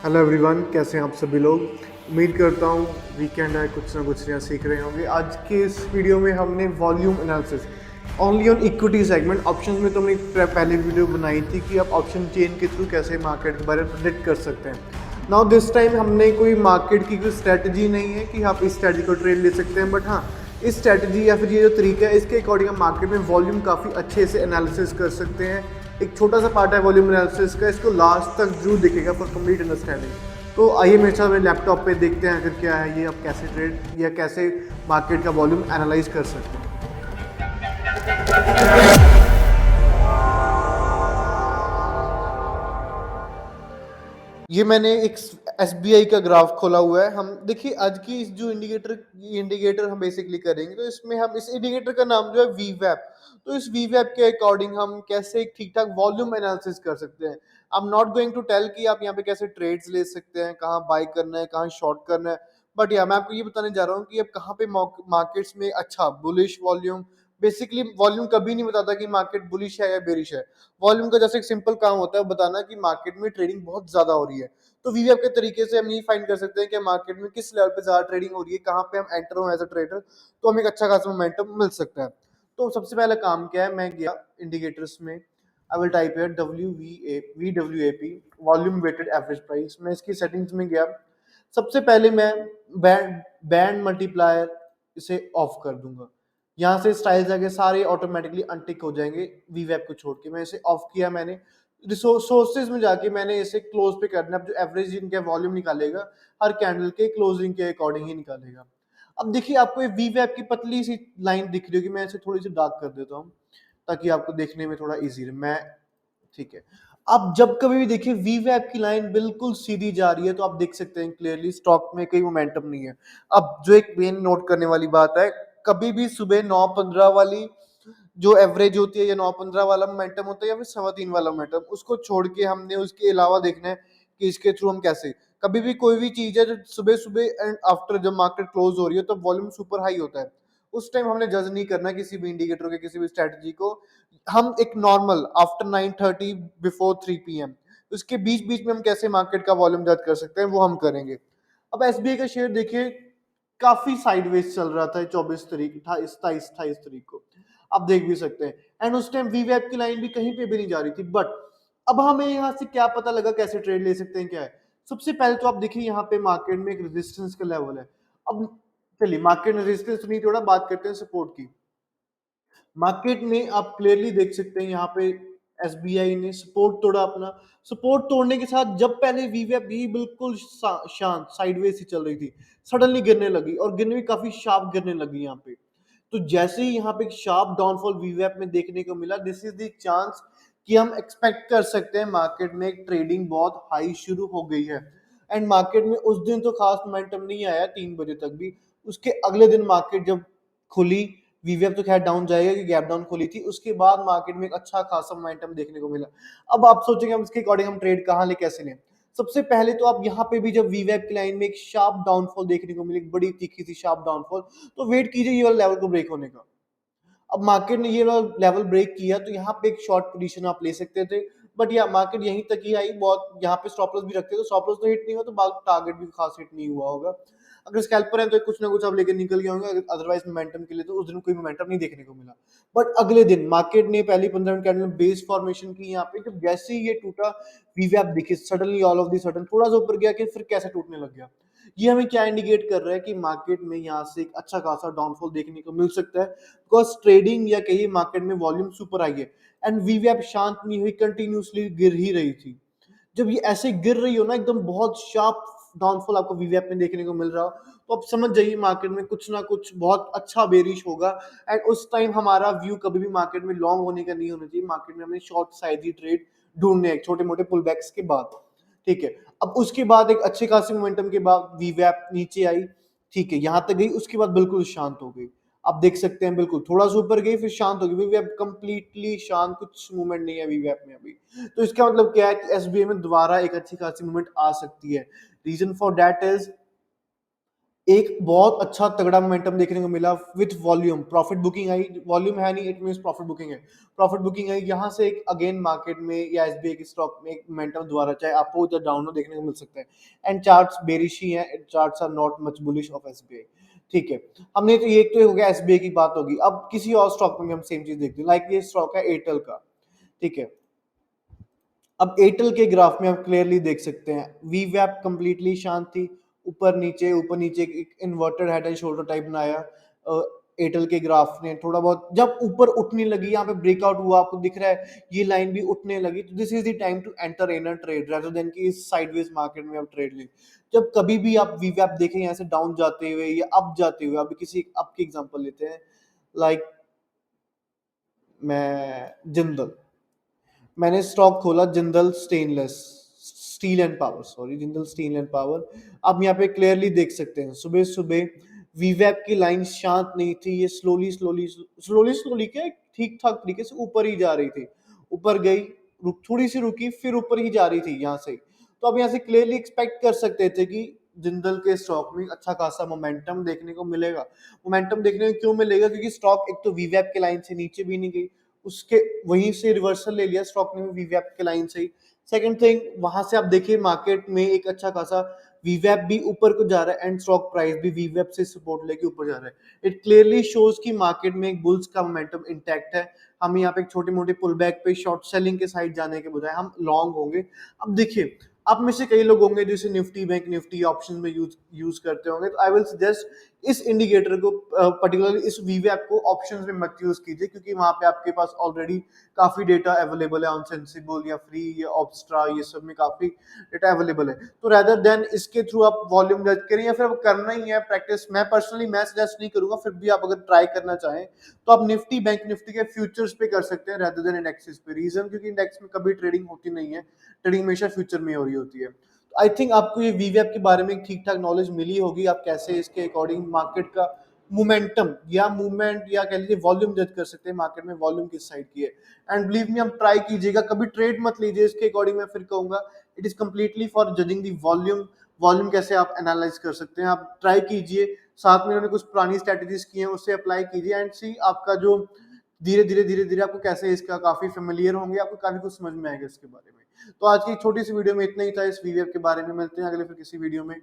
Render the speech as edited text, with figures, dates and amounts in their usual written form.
Hello everyone, कैसे हैं आप सभी लोग। उम्मीद करता हूँ वीकेंड है, कुछ ना कुछ नया सीख रहे होंगे। आज के इस वीडियो में हमने volume analysis only on equity segment options में तो हमने पहले वीडियो बनाई थी कि आप ऑप्शन चेन के थ्रू कैसे मार्केट के बारे में प्रेडिक्ट कर सकते हैं। नाउ दिस टाइम हमने कोई मार्केट की कोई स्ट्रैटेजी नहीं है कि आप इस स्ट्रैटेजी को ट्रेड ले सकते हैं, बट हाँ, इस स्ट्रैटेजी या फिर ये जो तरीका है इसके अकॉर्डिंग हम मार्केट में वॉल्यूम काफ़ी अच्छे से एनालिसिस कर सकते हैं। एक छोटा सा पार्ट है वॉल्यूम एनालिसिस का, इसको लास्ट तक जरूर दिखेगा फॉर कंप्लीट अंडरस्टैंडिंग। तो आइए मेरे साथ मेरे लैपटॉप पे देखते हैं अगर क्या है ये, आप कैसे ट्रेड या कैसे मार्केट का वॉल्यूम एनालाइज कर सकते हैं। ये मैंने एक एसबीआई का ग्राफ खोला हुआ है। हम देखिए आज की इस जो इंडिकेटर हम बेसिकली करेंगे, तो इसमें हम इस इंडिकेटर का नाम जो है वीवैप। तो इस वीवैप के अकॉर्डिंग हम कैसे एक ठीक ठाक वॉल्यूम एनालिसिस कर सकते हैं। I am not going to tell कि आप यहाँ पे कैसे ट्रेड्स ले सकते हैं, कहाँ बाय करना है, कहाँ शॉर्ट करना है, बट या मैं आपको ये बताने जा रहा हूँ कि अब कहाँ पे मार्केट्स में अच्छा बुलिश वॉल्यूम। बेसिकली वॉल्यूम कभी नहीं बताता कि मार्केट बुलिश है या बेरिश है। वॉल्यूम का जैसे एक सिंपल काम होता है बताना कि मार्केट में ट्रेडिंग बहुत ज्यादा हो रही है। तो वीवीएफ के तरीके से हम ये फाइंड कर सकते हैं कि मार्केट में किस लेवल पे ज्यादा ट्रेडिंग हो रही है, कहाँ पे हम एंटर हो एज अ ट्रेडर, तो हमें एक अच्छा खासा मोमेंटम मिल सकता है। तो सबसे पहला काम क्या है, मैं गया इंडिकेटर्स में, I will type here VWAP, volume weighted average price. मैं इसकी सेटिंग्स में गया। सबसे पहले मैं बैंड मल्टीप्लायर इसे ऑफ कर दूंगा। यहाँ से स्टाइल्स आगे सारे ऑटोमेटिकली अनटिक हो जाएंगे वीवैप को छोड़ के। मैं इसे ऑफ किया। मैंने सोर्सेज में जाके मैंने इसे क्लोज पे करना है। जो एवरेज इनका वॉल्यूम निकालेगा हर कैंडल के क्लोजिंग के अकॉर्डिंग ही निकालेगा। अब देखिए आपको ये वीवैप की पतली सी लाइन दिख रही होगी, मैं इसे थोड़ी सी डार्क कर देता हूँ ताकि आपको देखने में थोड़ा इजी रहे। मैं ठीक है। अब जब कभी भी देखिए वीवैप की लाइन बिल्कुल सीधी जा रही है तो आप देख सकते हैं क्लियरली स्टॉक में कोई मोमेंटम नहीं है। अब जो एक मेन नोट करने वाली बात है, कभी भी सुबह 9:15 वाली जो एवरेज होती है या 9:15 वाला मोमेंटम होता है या फिर 3:15 वाला मोमेंटम, उसको छोड़ के हमने उसके अलावा देखना है कि इसके थ्रू हम कैसे, कभी भी कोई भी चीज है जो सुबह सुबह एंड आफ्टर जब मार्केट क्लोज हो रही है तो वॉल्यूम सुपर हाई होता है, उस टाइम हमने जज नहीं करना किसी भी इंडिकेटर के किसी भी स्ट्रेटजी को। हम एक नॉर्मल आफ्टर 9:30 बिफोर 3 PM उसके बीच बीच में हम कैसे मार्केट का वॉल्यूम जज कर सकते हैं वो हम करेंगे। अब एसबीआई का शेयर देखिए काफी साइडवेज चल रहा था 24 तारीख 28 तारीख को, आप देख भी सकते हैं। एंड उस टाइम वीवैप की लाइन भी कहीं पे भी नहीं जा रही थी, बट अब हमें यहाँ से क्या पता लगा कैसे ट्रेड ले सकते हैं क्या है। सबसे पहले तो आप देखिए यहाँ पे मार्केट में एक रेजिस्टेंस का लेवल है। अब चलिए मार्केट में रेजिस्टेंस नहीं, थोड़ा बात करते हैं सपोर्ट की। मार्केट में आप क्लियरली देख सकते हैं यहाँ पे एसबीआई ने सपोर्ट तोड़ा अपना। सपोर्ट तोड़ने के साथ जब पहले वीवैप भी बिल्कुल शांत साइडवेज ही चल रही थी, सडनली गिरने लगी और गिरने भी काफी शार्प गिरने लगी यहाँ पे। तो जैसे ही यहाँ पे एक शार्प डाउनफॉल वीवैप में देखने को मिला, दिस इज द चांस कि हम एक्सपेक्ट कर सकते हैं मार्केट में एक ट्रेडिंग बहुत हाई शुरू हो गई है। एंड मार्केट में उस दिन तो खास मोमेंटम नहीं आया 3 बजे तक भी। उसके अगले दिन मार्केट जब खुली, वीवीएफ तो खैर डाउन जाएगा कि गैप डाउन खोली थी, उसके बाद मार्केट में एक अच्छा खासा मोमेंटम देखने को मिला। अब आप सोचेंगे हम इसके अकॉर्डिंग हम ट्रेड कहाँ ले कैसे लें। सबसे पहले तो आप यहाँ पे भी जब वीवैप की लाइन में एक शार्प डाउनफॉल देखने को मिली, एक बड़ी तीखी सी शार्प डाउनफॉल, तो वेट कीजिए ये वाला लेवल को ब्रेक होने का। अब मार्केट ने ये वाला लेवल ब्रेक किया तो यहाँ पे एक शॉर्ट पोजीशन आप ले सकते थे, बट या मार्केट यहीं तक ही आई। बहुत यहाँ पे स्टॉप लॉस भी रखते तो स्टॉप लॉस तो हिट नहीं हुआ, तो बाद टारगेट भी खास हिट नहीं हुआ होगा। अगर स्कैल्पर है तो कुछ ना कुछ आप लेकर निकल गए होंगे, अदरवाइज मोमेंटम के लिए तो उस दिन कोई मोमेंटम नहीं देखने को मिला। बट अगले दिन मार्केट ने पहली 15 मिनट कैंडल में बेस फॉर्मेशन की यहाँ पे, जब जैसे ही ये टूटा वीवैप दिखे suddenly all of the sudden थोड़ा सा ऊपर गया कि फिर कैसे टूटने लग गया। ये हमें क्या इंडिकेट कर रहा है कि मार्केट में यहाँ से एक अच्छा खासा डाउनफॉल देखने को मिल सकता है, बिकॉज ट्रेडिंग या कहीं मार्केट में वॉल्यूम सुपर आई है। एंड वीवैप शांत नहीं हुई, कंटिन्यूसली गिर ही रही थी। जब ये ऐसे गिर रही हो ना एकदम बहुत शार्प डाउनफॉल आपको वीवैप में देखने को मिल रहा हो, तो आप समझ जाइए मार्केट में कुछ ना कुछ बहुत अच्छा बेरिश होगा। एंड उस टाइम हमारा व्यू कभी भी मार्केट में लॉन्ग होने का नहीं होना चाहिए, मार्केट में हमें शॉर्ट साइड ट्रेड ढूंढने हैं छोटे मोटे पुल बैक्स के बाद। ठीक है। अब उसके बाद एक अच्छे खासी मोमेंटम के बाद वीवैप नीचे आई। ठीक है, यहां तक गई, उसके बाद बिल्कुल शांत हो गई। आप देख सकते हैं बिल्कुल थोड़ा सा ऊपर गई फिर शांत हो गई, वीवैप कंप्लीटली शांत, कुछ मूवमेंट नहीं है वीवैप में अभी। तो इसका मतलब क्या है कि एसबीआई में दोबारा एक अच्छी खासी मूवमेंट आ सकती है। रीजन फॉर दैट इज एक बहुत अच्छा तगड़ा मोमेंटम देखने को मिला with volume, profit booking I, volume है नहीं, इट मीन्स प्रॉफिट बुकिंग है। प्रॉफिट बुकिंग आई, यहाँ से एक अगेन मार्केट में या एसबीआई के स्टॉक में एक मोमेंटम दोबारा चाहे अप हो या डाउन हो देखने को मिल सकता है। एंड चार्ट्स बेरिश ही हैं, charts are not much bullish of SBI. ठीक है, हमने तो ये तो हो गया एसबीआई की बात होगी। अब किसी और स्टॉक में भी हम सेम चीज देखते हैं, लाइक ये स्टॉक है एयरटेल का। ठीक है, अब एयरटेल के ग्राफ में आप क्लियरली देख सकते हैं वीवैप कंप्लीटली शांत थी, ऊपर नीचे एक inverted head and shoulder type बनाया। एयरटेल के ग्राफ ने थोड़ा बहुत जब ऊपर उठने लगी, यहाँ पे ब्रेकआउट हुआ, आपको दिख रहा है ये लाइन भी उठने लगी, तो this is the time to enter in a trade rather than कि इस साइडवेज मार्केट में आप ट्रेड लें। जब कभी भी आप वीवैप देखें यहाँ से डाउन जाते हुए या अप जाते हुए, अभी किसी अप की एग्जांपल लेते हैं, लाइक मैं जिंदल, मैंने स्टॉक खोला Jindal stainless steel and power, sorry Jindal steel and power. आप यहाँ पे क्लियरली देख सकते हैं सुबह सुबह वीवैप की लाइन शांत नहीं थी, ये स्लोली क्या ठीक ठाक तरीके से ऊपर ही जा रही थी, ऊपर गई, थोड़ी सी रुकी, फिर ऊपर ही जा रही थी यहाँ से। तो अब यहाँ से क्लियरली एक्सपेक्ट कर सकते थे कि जिंदल के स्टॉक में अच्छा खासा मोमेंटम देखने को मिलेगा। मोमेंटम देखने को क्यों मिलेगा, क्योंकि स्टॉक एक तो वीवैप के लाइन से नीचे भी नहीं गई, उसके वहीं से रिवर्सल ले लिया स्टॉक ने वीवैप के लाइन से ही। सेकंड थिंग, वहां से आप देखिए मार्केट में एक अच्छा खासा वीवैप भी ऊपर को जा रहा है एंड स्टॉक प्राइस भी वीवैप से सपोर्ट लेके ऊपर जा रहा है। इट क्लियरली शोज कि मार्केट में एक बुल्स का मोमेंटम इंटैक्ट है। हम यहाँ पे एक छोटी मोटी पुल बैक पे शॉर्ट सेलिंग के साइड जाने के बजाय हम लॉन्ग होंगे। अब देखिए, आप में से कई लोग होंगे जो इसे निफ्टी बैंक निफ्टी ऑप्शन में यूज यूज करते होंगे, तो आई विल सजेस्ट इस इंडिकेटर को पर्टिकुलरली इस वीवैप को ऑप्शंस में मत यूज कीजिए, क्योंकि वहां पे आपके पास ऑलरेडी काफी डेटा अवेलेबल है ऑन सेंसिबल या फ्री या ऑब्स्ट्रा, ये सब में काफी डेटा अवेलेबल है। तो रेदर देन इसके थ्रू आप वॉल्यूम जज करें या फिर अब करना ही है प्रैक्टिस, मैं पर्सनली मैं सजेस्ट नहीं करूंगा, फिर भी आप अगर ट्राई करना चाहें तो आप निफ्टी बैंक निफ्टी के फ्यूचर्स पे कर सकते हैं रेदर देन इंडेक्सेस पे। रीजन क्योंकि इंडेक्स में कभी ट्रेडिंग होती नहीं है, ट्रेडिंग हमेशा फ्यूचर में हो रही होती है। आई थिंक आपको ये वीवैप के बारे में ठीक ठाक नॉलेज मिली होगी, आप कैसे इसके अकॉर्डिंग मार्केट का मोमेंटम या मूवमेंट या कह लीजिए वॉल्यूम जज कर सकते हैं, मार्केट में वॉल्यूम किस साइड की है। एंड बिलीव मी, आप ट्राई कीजिएगा, कभी ट्रेड मत लीजिए इसके अकॉर्डिंग, मैं फिर कहूंगा it is completely for judging the volume. Volume कैसे आप एनालाइज कर सकते हैं, आप ट्राई कीजिए, साथ में उन्होंने कुछ पुरानी स्ट्रेटेजीज की हैं उससे अप्लाई कीजिए एंड सी आपका जो धीरे धीरे आपको कैसे इसका काफी फेमिलियर होंगे, आपको काफी कुछ समझ में आएगा इसके बारे में। तो आज की छोटी सी वीडियो में इतना ही था इस वीडियो के बारे में, मिलते हैं अगले फिर किसी वीडियो में।